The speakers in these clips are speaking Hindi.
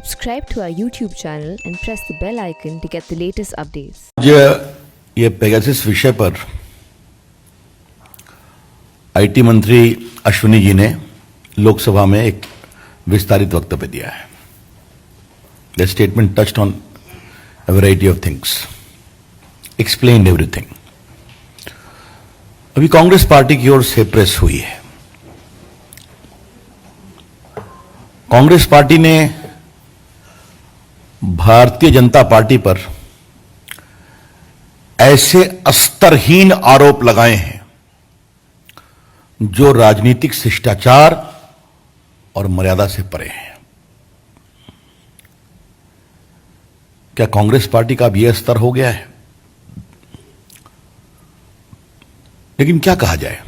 Subscribe to our YouTube channel and press the bell icon to get the latest updates. ये पेगासस विषय पर आईटी मंत्री अश्विनी जी ने लोकसभा में एक विस्तारित वक्तव्य दिया है. The statement touched on a variety of things, explained everything. अभी कांग्रेस पार्टी की ओर से प्रेस हुई है. कांग्रेस पार्टी ने भारतीय जनता पार्टी पर ऐसे अस्तरहीन आरोप लगाए हैं जो राजनीतिक शिष्टाचार और मर्यादा से परे हैं. क्या कांग्रेस पार्टी का अब यह स्तर हो गया है? लेकिन क्या कहा जाए,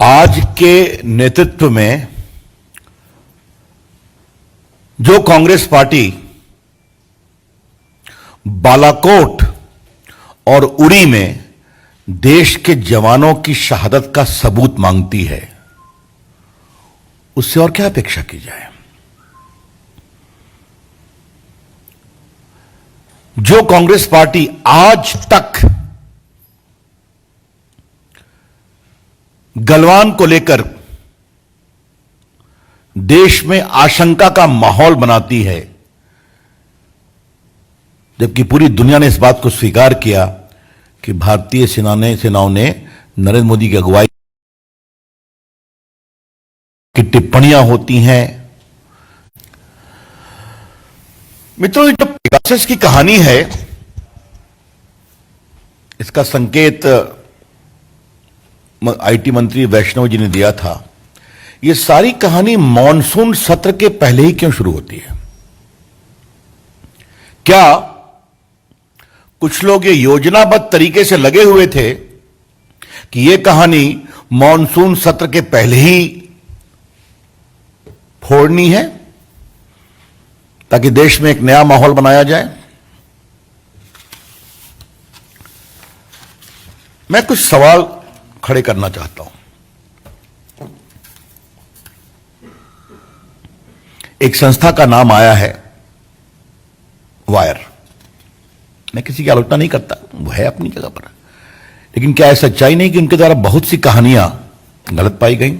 आज के नेतृत्व में जो कांग्रेस पार्टी बालाकोट और उरी में देश के जवानों की शहादत का सबूत मांगती है, उससे और क्या अपेक्षा की जाए. जो कांग्रेस पार्टी आज तक गलवान को लेकर देश में आशंका का माहौल बनाती है, जबकि पूरी दुनिया ने इस बात को स्वीकार किया कि भारतीय सेनाओं ने नरेंद्र मोदी की अगुवाई की टिप्पणियां होती हैं. मित्रों, जो पेगासस की कहानी है, इसका संकेत आईटी मंत्री वैष्णव जी ने दिया था. यह सारी कहानी मॉनसून सत्र के पहले ही क्यों शुरू होती है? क्या कुछ लोग ये योजनाबद्ध तरीके से लगे हुए थे कि यह कहानी मॉनसून सत्र के पहले ही फोड़नी है ताकि देश में एक नया माहौल बनाया जाए? मैं कुछ सवाल खड़े करना चाहता हूं. एक संस्था का नाम आया है वायर. मैं किसी की आलोचना नहीं करता, वो है अपनी जगह पर, लेकिन क्या ऐसा सच्चाई नहीं कि उनके द्वारा बहुत सी कहानियां गलत पाई गई?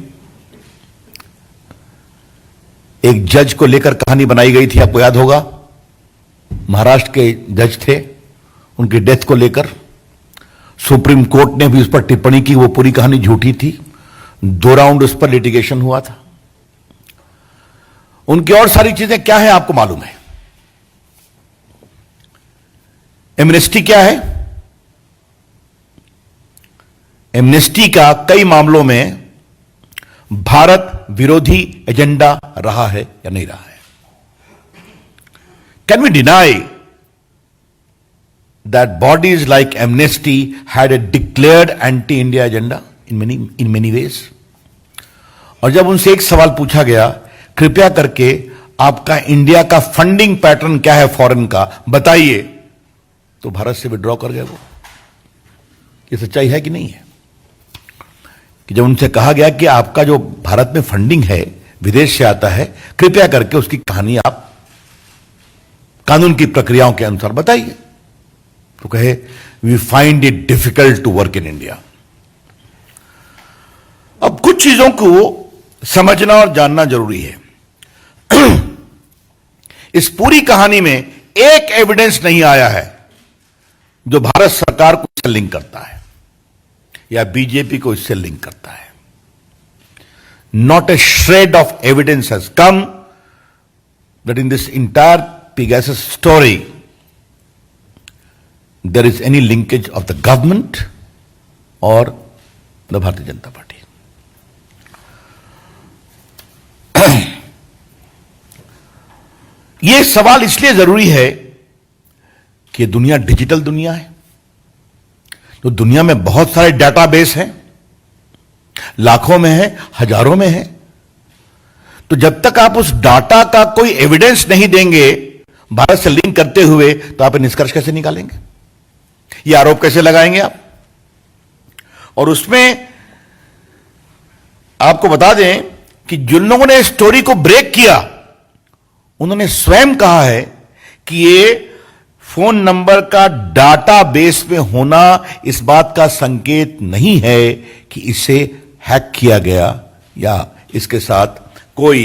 एक जज को लेकर कहानी बनाई गई थी, आपको याद होगा. महाराष्ट्र के जज थे, उनकी डेथ को लेकर सुप्रीम कोर्ट ने भी उस पर टिप्पणी की, वो पूरी कहानी झूठी थी. 2 राउंड उस पर लिटिगेशन हुआ था. उनकी और सारी चीजें क्या है आपको मालूम है. एमनेस्टी क्या है? एमनेस्टी का कई मामलों में भारत विरोधी एजेंडा रहा है या नहीं रहा है? Can we deny that bodies like Amnesty had a declared anti India agenda in many ways? और जब उनसे एक सवाल पूछा गया, कृपया करके आपका इंडिया का फंडिंग पैटर्न क्या है फॉरेन का, बताइए, तो भारत से विड्रॉ कर गए वो. ये सच्चाई है कि नहीं है? कि जब उनसे कहा गया कि आपका जो भारत में फंडिंग है विदेश से आता है, कृपया करके उसकी कहानी आप कानून की प्रक्रियाओं के अनुसार बताइए, तो कहे we find it difficult to work in India. अब कुछ चीजों को समझना और जानना जरूरी है. इस पूरी कहानी में एक एविडेंस नहीं आया है जो भारत सरकार को इससे लिंक करता है या बीजेपी को इससे लिंक करता है. Not a shred of evidence has come that in this entire Pegasus story there is any linkage of the government और द भारतीय जनता पार्टी. यह सवाल इसलिए जरूरी है कि दुनिया डिजिटल दुनिया है, तो दुनिया में बहुत सारे डाटाबेस हैं, लाखों में है, हजारों में है. तो जब तक आप उस डाटा का कोई एविडेंस नहीं देंगे भारत से लिंक करते हुए, तो आप निष्कर्ष कैसे निकालेंगे? ये आरोप कैसे लगाएंगे आप? और उसमें आपको बता दें कि जिन लोगों ने स्टोरी को ब्रेक किया उन्होंने स्वयं कहा है कि ये फोन नंबर का डाटाबेस में होना इस बात का संकेत नहीं है कि इसे हैक किया गया या इसके साथ कोई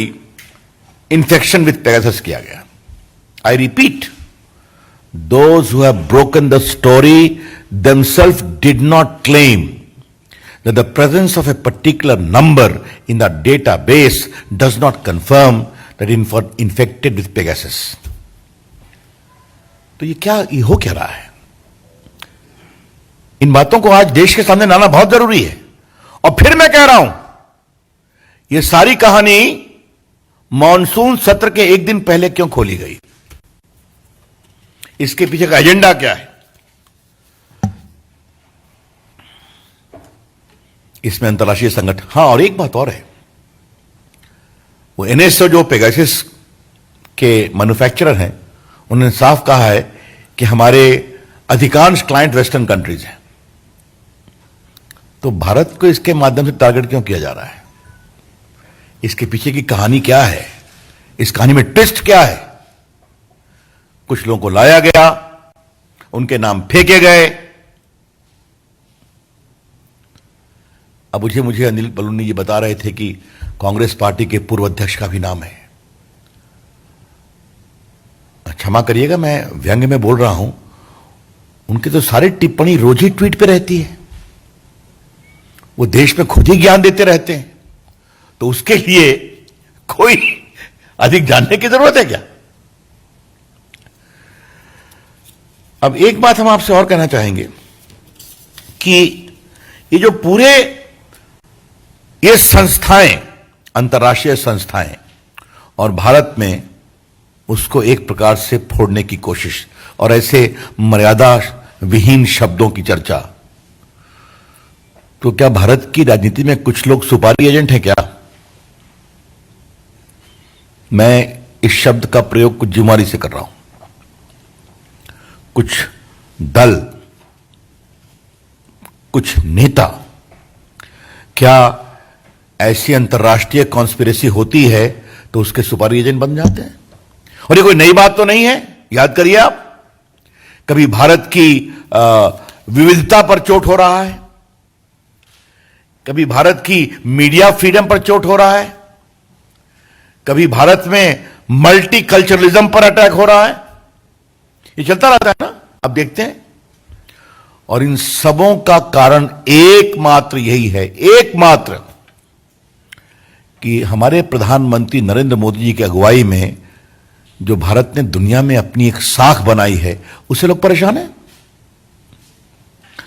इंफेक्शन विथ पेगासस किया गया. I repeat, those who have broken the story themselves did not claim that the presence of a particular number in the database does not confirm that infected with Pegasus. तो ये हो क्या रहा है? इन बातों को आज देश के सामने लाना बहुत जरूरी है. और फिर मैं कह रहा हूं, यह सारी कहानी मॉनसून सत्र के एक दिन पहले क्यों खोली गई? इसके पीछे का एजेंडा क्या है? इसमें अंतर्राष्ट्रीय संगठन, हां, और एक बात और है, वो एनएसओ जो पेगासस के मैन्युफैक्चरर हैं, उन्होंने साफ कहा है कि हमारे अधिकांश क्लाइंट वेस्टर्न कंट्रीज हैं. तो भारत को इसके माध्यम से टारगेट क्यों किया जा रहा है? इसके पीछे की कहानी क्या है? इस कहानी में ट्विस्ट क्या है? कुछ लोगों को लाया गया, उनके नाम फेंके गए. अब मुझे अनिल बलूनी जी बता रहे थे कि कांग्रेस पार्टी के पूर्व अध्यक्ष का भी नाम है. क्षमा करिएगा, मैं व्यंग में बोल रहा हूं. उनकी तो सारी टिप्पणी रोज ही ट्वीट पे रहती है. वो देश में खुद ही ज्ञान देते रहते हैं. तो उसके लिए कोई अधिक जानने की जरूरत है क्या? अब एक बात हम आपसे और कहना चाहेंगे कि ये जो पूरे ये संस्थाएं, अंतर्राष्ट्रीय संस्थाएं, और भारत में उसको एक प्रकार से फोड़ने की कोशिश और ऐसे मर्यादा विहीन शब्दों की चर्चा, तो क्या भारत की राजनीति में कुछ लोग सुपारी एजेंट हैं क्या? मैं इस शब्द का प्रयोग कुछ जिम्मेदारी से कर रहा हूं. कुछ दल, कुछ नेता, क्या ऐसी अंतर्राष्ट्रीय कॉन्स्पिरेसी होती है तो उसके सुपारी एजेंट बन जाते हैं? और ये कोई नई बात तो नहीं है. याद करिए आप, कभी भारत की विविधता पर चोट हो रहा है, कभी भारत की मीडिया फ्रीडम पर चोट हो रहा है, कभी भारत में मल्टी कल्चरलिज्म पर अटैक हो रहा है. ये चलता रहता है ना, आप देखते हैं. और इन सबों का कारण एकमात्र यही है, एकमात्र, कि हमारे प्रधानमंत्री नरेंद्र मोदी जी की अगुवाई में जो भारत ने दुनिया में अपनी एक साख बनाई है, उससे लोग परेशान हैं.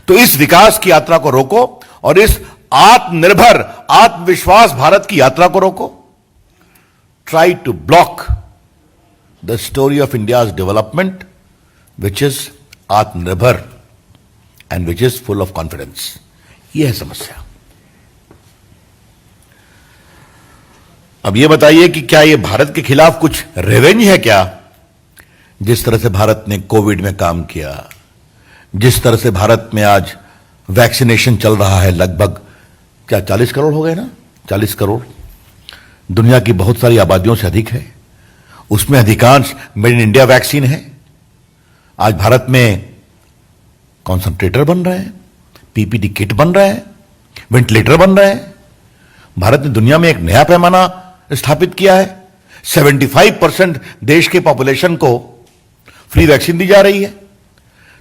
तो इस विकास की यात्रा को रोको और इस आत्मनिर्भर, आत्मविश्वास भारत की यात्रा को रोको. Try to block the story of India's development which is आत्मनिर्भर and which is full of confidence. यह है समस्या. अब यह बताइए कि क्या यह भारत के खिलाफ कुछ रिवेंज है क्या? जिस तरह से भारत ने कोविड में काम किया, जिस तरह से भारत में आज वैक्सीनेशन चल रहा है, लगभग क्या 40 करोड़ हो गए ना? 40 करोड़ दुनिया की बहुत सारी आबादियों से अधिक है. उसमें अधिकांश मेड इन इंडिया वैक्सीन है. आज भारत में कॉन्सेंट्रेटर बन रहे हैं, पीपीडी किट बन रहे हैं, वेंटिलेटर बन रहे हैं. भारत ने दुनिया में एक नया पैमाना स्थापित किया है. 75% देश के पॉपुलेशन को फ्री वैक्सीन दी जा रही है.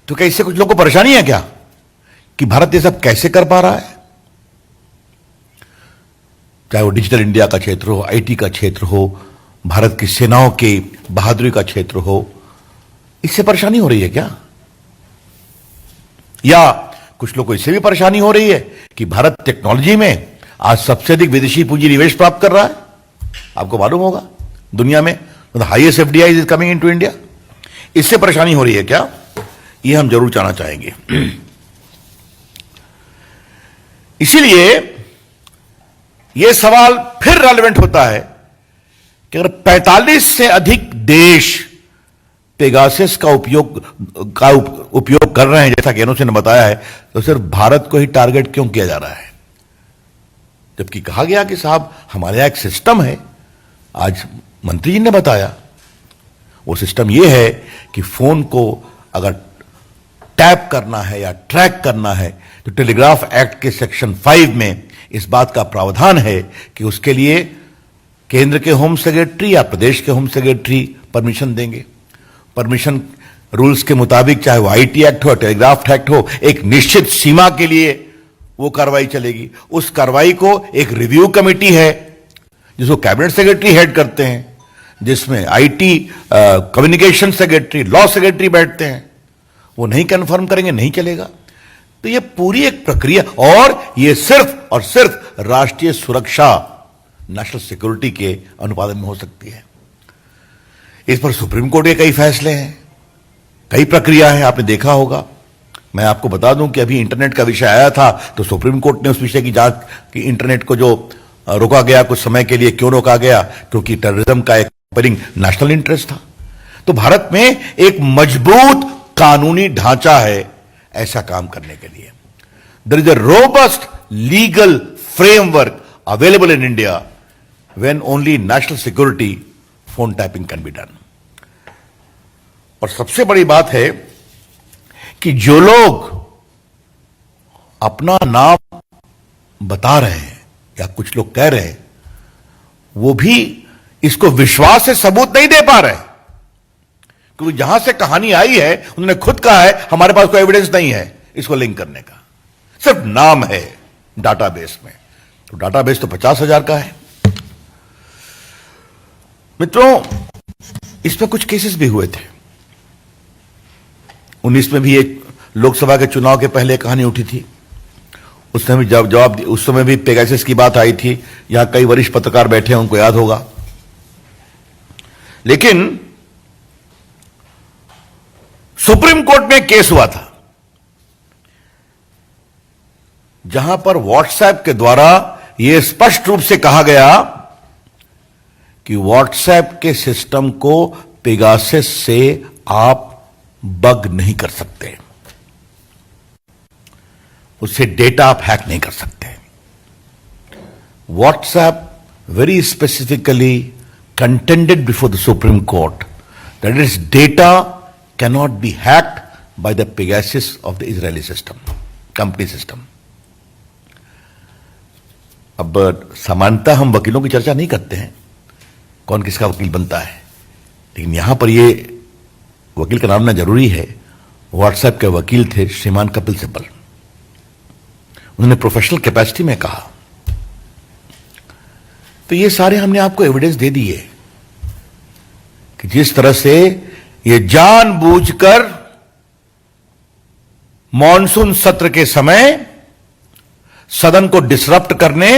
तो क्या इससे कुछ लोगों को परेशानी है क्या कि भारत ये सब कैसे कर पा रहा है? चाहे वो डिजिटल इंडिया का क्षेत्र हो, आईटी का क्षेत्र हो, भारत की सेनाओं की बहादुरी का क्षेत्र हो, इससे परेशानी हो रही है क्या? या कुछ लोगों को इससे भी परेशानी हो रही है कि भारत टेक्नोलॉजी में आज सबसे अधिक विदेशी पूंजी निवेश प्राप्त कर रहा है. आपको मालूम होगा, दुनिया में highest FDI is coming into India. इससे परेशानी हो रही है क्या? यह हम जरूर जानना चाहेंगे. इसीलिए यह सवाल फिर रेलेवेंट होता है कि अगर 45 से अधिक देश पेगासस का उपयोग कर रहे हैं, जैसा कि एनओसी ने बताया है, तो सिर्फ भारत को ही टारगेट क्यों किया जा रहा है? जबकि कहा गया कि साहब हमारे यहां एक सिस्टम है, आज मंत्री जी ने बताया, वो सिस्टम ये है कि फोन को अगर टैप करना है या ट्रैक करना है तो टेलीग्राफ एक्ट के सेक्शन 5 में इस बात का प्रावधान है कि उसके लिए केंद्र के होम सेक्रेटरी या प्रदेश के होम सेक्रेटरी परमिशन देंगे। परमिशन रूल्स के मुताबिक, चाहे वो आईटी एक्ट हो, टेलीग्राफ एक्ट हो, एक निश्चित सीमा के लिए वो कार्रवाई चलेगी। उस कार्रवाई को एक रिव्यू कमेटी है जिसको कैबिनेट सेक्रेटरी हेड करते हैं, जिसमें IT, communication secretary, law secretary बैठते हैं। वो नहीं कंफर्म करेंगे, नहीं चलेगा। तो ये पूरी एक प्रक्रिया, और ये सिर्फ और सिर्फ राष्ट्रीय सुरक्षा, नेशनल सिक्योरिटी के अनुपालन में हो सकती है। इस पर सुप्रीम कोर्ट के कई फैसले हैं, कई प्रक्रिया है, आपने देखा होगा। मैं आपको बता दूं कि अभी इंटरनेट का विषय आया था तो सुप्रीम कोर्ट ने उस विषय की जांच की, इंटरनेट को जो रोका गया कुछ समय के लिए, क्यों रोका गया? क्योंकि टेररिज्म का एक कंपेरिंग नेशनल इंटरेस्ट था। तो भारत में एक मजबूत कानूनी ढांचा है ऐसा काम करने के लिए। There is a robust legal framework available in India when only national security phone tapping can be done. और सबसे बड़ी बात है कि जो लोग अपना नाम बता रहे हैं या कुछ लोग कह रहे हैं, वो भी इसको विश्वास से सबूत नहीं दे पा रहे, क्योंकि जहां से कहानी आई है उन्होंने खुद कहा है हमारे पास कोई एविडेंस नहीं है इसको लिंक करने का, सिर्फ नाम है डाटाबेस में। तो डाटाबेस तो 50,000 का है। मित्रों, इस पर कुछ केसेस भी हुए थे। 19 में भी एक लोकसभा के चुनाव के पहले कहानी उठी थी, उसने भी जवाब, उस समय भी पेगासस की बात आई थी। यहां कई वरिष्ठ पत्रकार बैठे हैं, उनको याद होगा। लेकिन सुप्रीम कोर्ट में केस हुआ था जहां पर व्हाट्सएप के द्वारा यह स्पष्ट रूप से कहा गया कि व्हाट्सएप के सिस्टम को पेगासस से आप बग नहीं कर सकते, उससे डेटा आप हैक नहीं कर सकते। WhatsApp very specifically contended before the Supreme Court that its data cannot be hacked by the Pegasus of the Israeli system, company system. अब सामान्यतः हम वकीलों की चर्चा नहीं करते हैं, कौन किसका वकील बनता है, लेकिन यहां पर ये वकील का नाम ना जरूरी है। व्हाट्सएप के वकील थे श्रीमान कपिल सिब्बल। उन्होंने प्रोफेशनल कैपेसिटी में कहा। तो ये सारे हमने आपको एविडेंस दे दिए कि जिस तरह से ये जानबूझकर मॉनसून सत्र के समय सदन को डिसरप्ट करने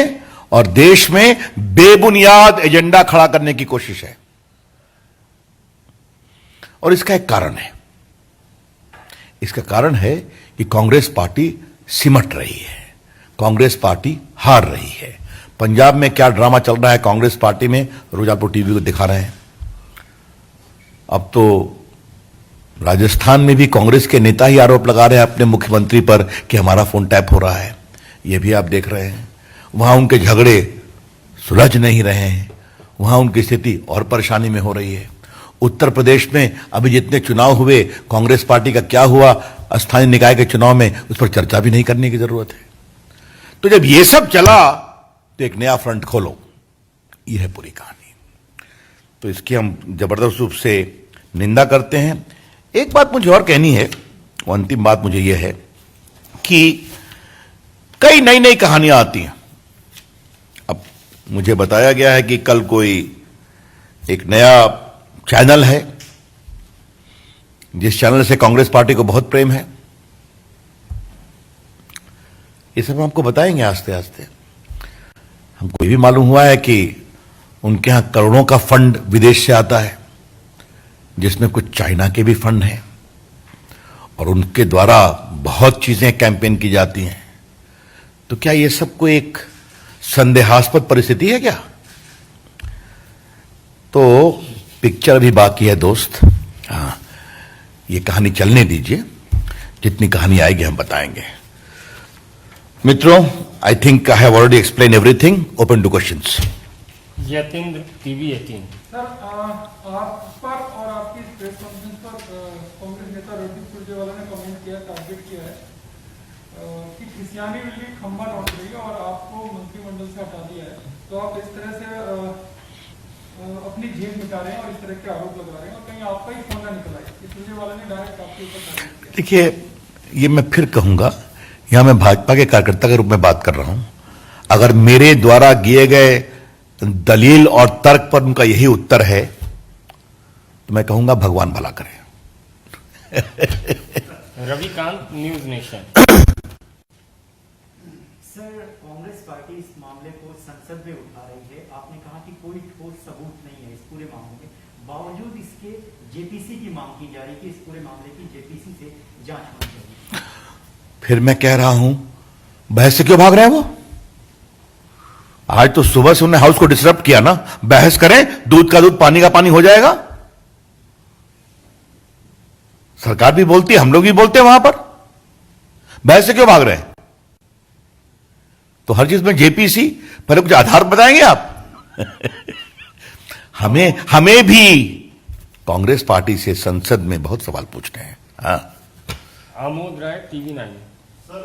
और देश में बेबुनियाद एजेंडा खड़ा करने की कोशिश है। और इसका एक कारण है, इसका कारण है कि कांग्रेस पार्टी सिमट रही है, कांग्रेस पार्टी हार रही है। पंजाब में क्या ड्रामा चल रहा है कांग्रेस पार्टी में, रोज आपको टीवी को दिखा रहे हैं। अब तो राजस्थान में भी कांग्रेस के नेता ही आरोप लगा रहे हैं अपने मुख्यमंत्री पर कि हमारा फोन टैप हो रहा है। यह भी आप देख रहे हैं। वहां उनके झगड़े सुलझ नहीं रहे हैं, वहां उनकी स्थिति और परेशानी में हो रही है। उत्तर प्रदेश में अभी जितने चुनाव हुए, कांग्रेस पार्टी का क्या हुआ स्थानीय निकाय के चुनाव में, उस पर चर्चा भी नहीं करने की जरूरत है। तो जब यह सब चला तो एक नया फ्रंट खोलो, यह है पूरी कहानी। तो इसकी हम जबरदस्त रूप से निंदा करते हैं। एक बात मुझे और कहनी है, वो अंतिम बात मुझे यह है कि कई नई नई कहानियां आती हैं। अब मुझे बताया गया है कि कल कोई एक नया चैनल है जिस चैनल से कांग्रेस पार्टी को बहुत प्रेम है। ये सब हम आपको बताएंगे आस्ते आस्ते। हमको ये भी मालूम हुआ है कि उनके यहां करोड़ों का फंड विदेश से आता है, जिसमें कुछ चाइना के भी फंड हैं, और उनके द्वारा बहुत चीजें कैंपेन की जाती हैं। तो क्या ये सब कोई एक संदेहास्पद परिस्थिति है क्या? तो पिक्चर भी बाकी है दोस्त। हाँ, ये कहानी चलने दीजिए, जितनी कहानी आएगी हम बताएंगे। मित्रों, I think I have already explained everything. Open to questions. Yatindra TV 18। Sir आप पर और आपकी प्रेस कॉन्फ्रेंस पर कांग्रेस नेता रणदीप सुरजेवाला ने कमेंट किया, टारगेट किया है कि क्रिश्चियानी विल्ली खंबा लौट रही है और आपको मंत्रिमंडल से हटा दिया है। तो आप इस तरह से अपनी जेब मिटा रहे हैं और इस तरह के आरोप लगा रहे हैं और कहीं आपका ही फोन ना निकला है कि सुरजेवाला ने डायरेक्ट आपके ऊपर टारगेट किया। देखिए, ये मैं फिर कहूंगा, यहां मैं भाजपा के कार्यकर्ता के रूप में बात कर रहा हूं। अगर मेरे द्वारा दिए गए दलील और तर्क पर उनका यही उत्तर है तो मैं कहूंगा भगवान भला करे। Ravikant news nation. Sir, Congress party इस मामले को संसद में उठा रही है। आपने कहा कि कोई ठोस सबूत नहीं है इस पूरे मामले में, बावजूद इसके जेपीसी की मांग की जा रही है कि इस पूरे मामले की जेपीसी से जांच होनी चाहिए। फिर मैं कह रहा हूं, बहस से क्यों भाग रहे हैं वो? आज तो सुबह से उन्होंने हाउस को डिस्टर्ब किया ना। बहस करें, दूध का दूध पानी का पानी हो जाएगा। सरकार भी बोलती है, हम लोग भी बोलते हैं वहां पर। बहस से क्यों भाग रहे हैं? तो हर चीज में जेपीसी, पहले कुछ आधार बताएंगे आप? हमें भी कांग्रेस पार्टी से संसद में बहुत सवाल पूछने हैं। हाँ, आमोद राय टीवी 9। सर,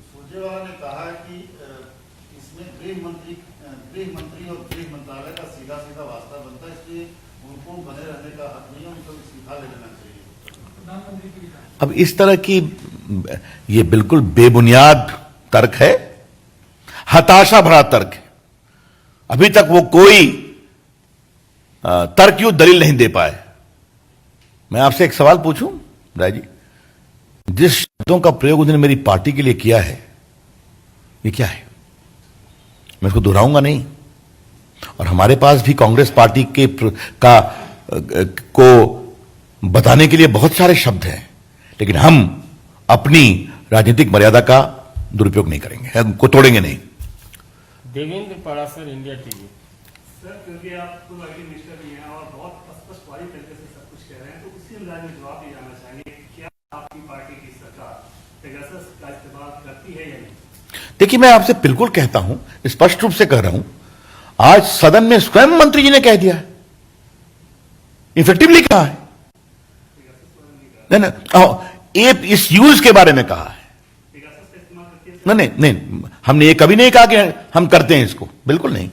सुरजेवाला ने कहा है कि इसमें गृह मंत्री और गृह मंत्रालय का सीधा सीधा वास्ता बनता है, इसलिए उनको बने रहने का हक नहीं है, उनको इस्तीफा ले लेना चाहिए। प्रधानमंत्री की अब इस तरह की ये बिल्कुल बेबुनियाद तर्क है, हताशा भरा तर्क है। अभी तक वो कोई तर्कयुक्त दलील नहीं दे पाए। मैं आपसे एक सवाल पूछूं राय जी, जिस शब्दों का प्रयोग उन्होंने मेरी पार्टी के लिए किया है, ये क्या है? मैं इसको दोहराऊंगा नहीं। और हमारे पास भी कांग्रेस पार्टी को बताने के लिए बहुत सारे शब्द हैं, लेकिन हम अपनी राजनीतिक मर्यादा का दुरुपयोग नहीं करेंगे, हम को तोड़ेंगे नहीं। Devendra Parashar India TV. Sir, क्योंकि आप खुद आईटी मिनिस्टर भी हैं और बहुत स्पष्ट वाली तरीके से सब कुछ कह रहे हैं, तो उसी अंदाज में जवाब ये जानना चाहेंगे, क्या आपकी पार्टी की सरकार पेगासस का इस्तेमाल करती है या नहीं? देखिए, मैं आपसे बिल्कुल कहता हूं, स्पष्ट रूप से कह रहा हूं, आज सदन में स्वयं मंत्री जी ने कह दिया है, इफेक्टिवली कहा है। नहीं, इस यूज के बारे में कहा है। पेगासस का इस्तेमाल करती है? नहीं, हमने ये कभी नहीं कहा कि हम करते हैं इसको, बिल्कुल नहीं।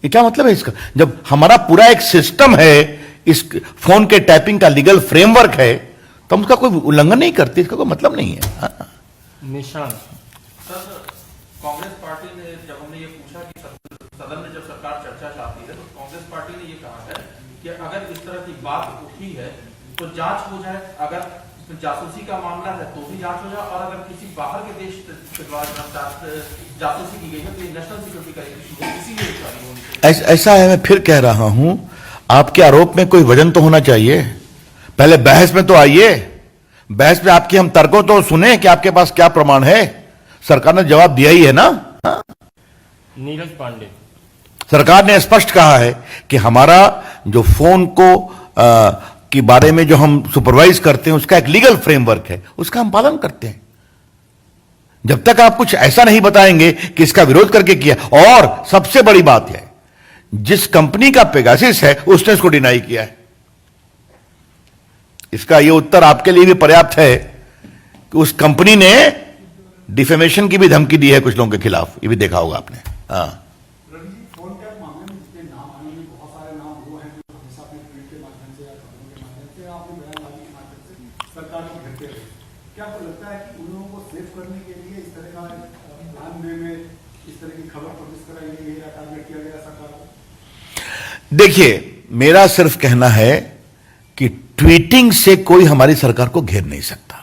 ये क्या मतलब है इसका? जब हमारा पूरा एक सिस्टम है, इस फोन के टैपिंग का लीगल फ्रेमवर्क है, तो हम उसका कोई उल्लंघन नहीं करते, इसका कोई मतलब नहीं है। हाँ। निशान। सर, कांग्रेस पार्टी ने जब हमने ये पूछा कि सदन में जब सरकार चर्चा चाहती है, तो कांग्रेस पार्टी ने ये कहा है कि अगर इस तरह की बात उठी है तो जांच हो जाए, अगर इसमें जासूसी का मामला है तो भी जांच हो जाए, और अगर किसी बाहर के देश के द्वारा जासूसी की गई है तो ये नेशनल सिक्योरिटी का इशू है, इसीलिए इंक्वायरी होनी चाहिए। ऐसा है, मैं फिर कह रहा हूं, आपके आरोप में कोई वजन तो होना चाहिए। पहले बहस में तो आइए, बहस में आपके हम तर्कों तो सुने कि आपके पास क्या प्रमाण है। सरकार ने जवाब दिया ही है ना। हाँ? नीरज पांडे। सरकार ने स्पष्ट कहा है कि हमारा जो फोन को के बारे में जो हम सुपरवाइज करते हैं, उसका एक लीगल फ्रेमवर्क है, उसका हम पालन करते हैं। जब तक आप कुछ ऐसा नहीं बताएंगे कि इसका विरोध करके किया, और सबसे बड़ी बात है, जिस कंपनी का पेगासिस है उसने इसको डिनाई किया है। इसका यह उत्तर आपके लिए भी पर्याप्त है कि उस कंपनी ने डिफेमेशन की भी धमकी दी है कुछ लोगों के खिलाफ, ये भी देखा होगा आपने। हाँ, रवि जी, फोन टैप मामले में जितने नाम आने में बहुत सारे नाम वो हैं जो हमेशा अपने ट्वीट के माध्यम से या खबरों के माध्यम से, आपने बयानबाजी के माध्यम से सरकार को घेरते रहे। क्या आपको लगता है कि उन लोगों को सेफ करने के लिए इस तरह का प्लान में इस तरह की खबर पब्लिश कराई गई है या टारगेट किया गया सरकार को? देखिए, मेरा सिर्फ कहना है कि ट्वीटिंग से कोई हमारी सरकार को घेर नहीं सकता।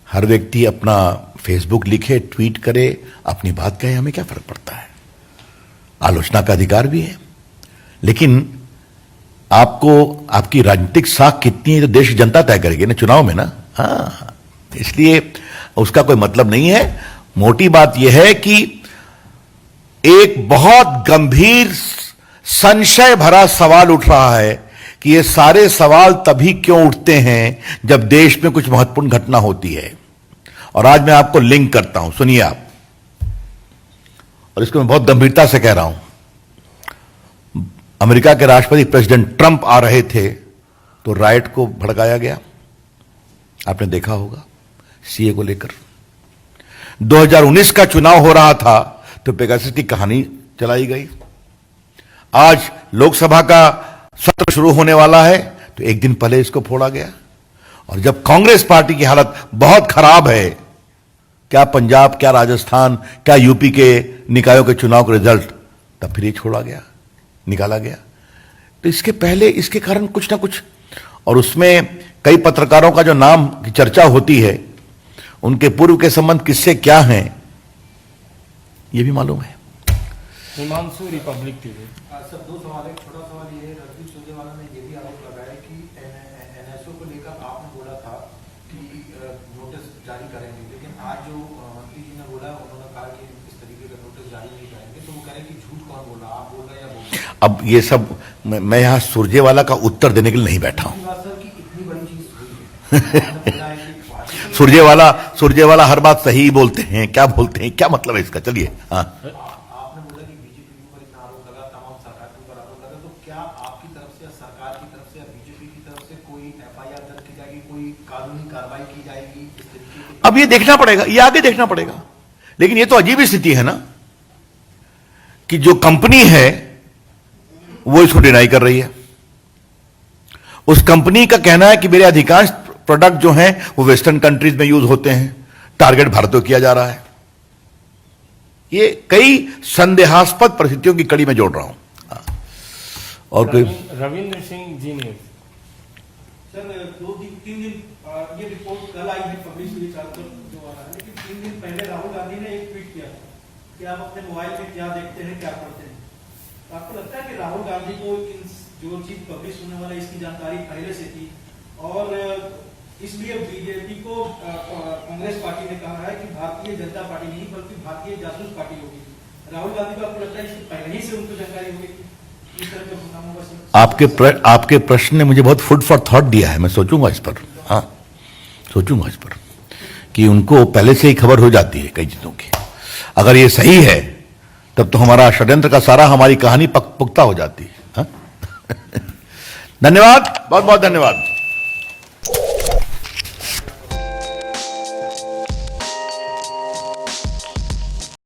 हर व्यक्ति अपना फेसबुक लिखे, ट्वीट करे, अपनी बात कहे, हमें क्या फर्क पड़ता है। आलोचना का अधिकार भी है, लेकिन आपको आपकी राजनीतिक साख कितनी है तो देश की जनता तय करेगी ना चुनाव में ना। हाँ, इसलिए उसका कोई मतलब नहीं है। मोटी बात यह है कि एक बहुत गंभीर संशय भरा सवाल उठ रहा है कि ये सारे सवाल तभी क्यों उठते हैं जब देश में कुछ महत्वपूर्ण घटना होती है, और आज मैं आपको लिंक करता हूं, सुनिए आप, और इसको मैं बहुत गंभीरता से कह रहा हूं। अमेरिका के राष्ट्रपति प्रेसिडेंट ट्रंप आ रहे थे तो राइट को भड़काया गया, आपने देखा होगा, सीए को लेकर। 2019 का चुनाव हो रहा था तो पेगासस की कहानी चलाई गई। आज लोकसभा का सत्र शुरू होने वाला है तो एक दिन पहले इसको फोड़ा गया। और जब कांग्रेस पार्टी की हालत बहुत खराब है, क्या पंजाब, क्या राजस्थान, क्या यूपी के निकायों के चुनाव का रिजल्ट, तब फिर ये छोड़ा गया, निकाला गया। तो इसके पहले इसके कारण कुछ ना कुछ, और उसमें कई पत्रकारों का जो नाम की चर्चा होती है, उनके पूर्व के संबंध किससे क्या हैं, ये भी मालूम है। Himanshu, Republic TV. सर, दो सवाल है। छोटा सवाल ये है, रणदीप सुरजेवाला ने ये भी आरोप लगाया कि एनएसओ को लेकर आपने बोला था कि नोटिस जारी करेंगे, लेकिन आज जो मंत्री जी ने बोला, उन्होंने कहा कि इस तरीके का नोटिस जारी नहीं करेंगे, तो वो कह रहे हैं कि झूठ कौन बोल रहा, आप बोल रहे हैं या बोल रहे हैं? अब ये सब मैं यहां सुरजेवाला का उत्तर देने के लिए नहीं बैठा हूं। सर की इतनी बड़ी चीज हुई है, सुरजेवाला हर बात सही बोलते हैं, क्या बोलते हैं, क्या मतलब है इसका? चलिए, हाँ। आपने बोला कि बीजेपी के ऊपर इतना आरोप लगा, तमाम सरकार के ऊपर आरोप लगा, तो क्या आपकी तरफ से या सरकार की तरफ से या बीजेपी की तरफ से कोई एफआईआर दर्ज की जाएगी, कोई कानूनी कार्रवाई की जाएगी इस तरीके की? अब ये देखना पड़ेगा, ये आगे देखना पड़ेगा। लेकिन ये तो अजीब स्थिति है ना कि जो कंपनी है वो इसको डिनाई कर रही है। उस कंपनी का कहना है कि मेरे अधिकांश प्रोडक्ट जो हैं वो वेस्टर्न कंट्रीज में यूज होते हैं, टारगेट भारत को किया जा रहा है। ये कई संदेहास्पद परिस्थितियों की कड़ी में जोड़ रहा हूं। और कोई रविंद्र सिंह, जी न्यूज। सर, 2-3 दिन ये रिपोर्ट कल आई है, पब्लिश हुई, चारों जो आ रहा है, लेकिन 3 दिन पहले राहुल गांधी ने एक ट्वीट किया था कि आप अपने मोबाइल में क्या देखते हैं, क्या पढ़ते हैं। तो आपको लगता है कि राहुल गांधी को जो चीज पब्लिश होने वाला है इसकी जानकारी पहले से थी, और इसलिए बीजेपी को कांग्रेस पार्टी ने कहा है कि भारतीय जनता पार्टी नहीं बल्कि भारतीय जासूस पार्टी होगी? राहुल गांधी को आपको लगता है इससे पहले ही से उनको जानकारी होगी इस तरह का नाम होगा? आपके प्रश्न ने मुझे बहुत फूड फॉर थॉट दिया है, मैं सोचूंगा इस पर, हाँ सोचूंगा इस पर, कि उनको पहले से ही खबर हो जाती है कई चीजों की। अगर ये सही है तब तो हमारा षड्यंत्र का सारा, हमारी कहानी पुख्ता हो जाती है। हाँ? धन्यवाद, बहुत बहुत धन्यवाद।